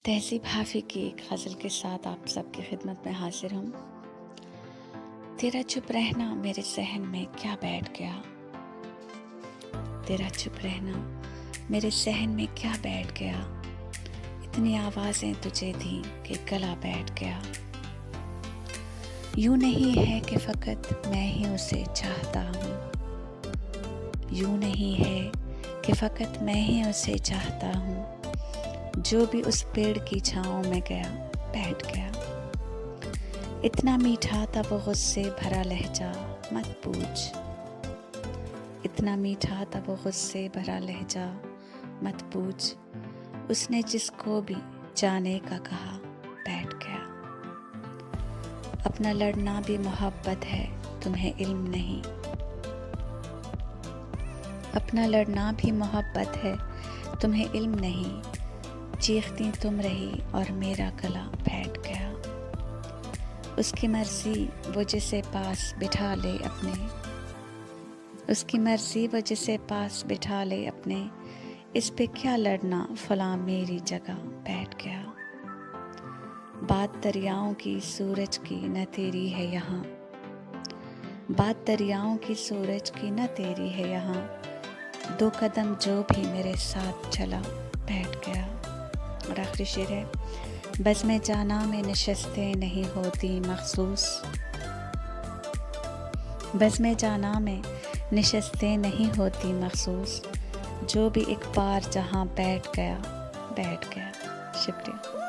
तहज़ीब हाफ़ी की एक गज़ल के साथ आप सबकी खिदमत में हाज़िर हूँ। तेरा चुप रहना मेरे ज़हन में क्या बैठ गया, तेरा चुप रहना मेरे ज़हन में क्या बैठ गया, इतनी आवाज़ें तुझे दी कि गला बैठ गया। यूँ नहीं है कि फ़कत मैं ही उसे चाहता हूँ, यूँ नहीं है कि फ़कत मैं ही उसे चाहता हूँ। जो भी उस पेड़ की छाँव में गया बैठ गया। इतना मीठा था वो गुस्से भरा लहजा मत पूछ, इतना मीठा था वो गुस्से भरा लहजा मत पूछ। उसने जिसको भी जाने का कहा बैठ गया। अपना लड़ना भी मोहब्बत है तुम्हें इल्म नहीं, अपना लड़ना भी मोहब्बत है तुम्हें इल्म नहीं। चीखती तुम रही और मेरा गला बैठ गया। उसकी मर्जी वो जिसे पास बिठा ले अपने, उसकी मर्जी वो जिसे पास बिठा ले अपने। इस पे क्या लड़ना फलां मेरी जगह बैठ गया। बात दरियाओं की सूरज की न तेरी है यहाँ, बात दरियाओं की सूरज की न तेरी है यहाँ। दो कदम जो भी मेरे साथ चला बैठ गया। और आखिरी शेर है, बज़्म जाना में नशस्तें नहीं होती मखसूस, बज़्म जाना में नशस्तें नहीं होती मखसूस। जो भी एक बार जहाँ बैठ गया बैठ गया। शुक्रिया।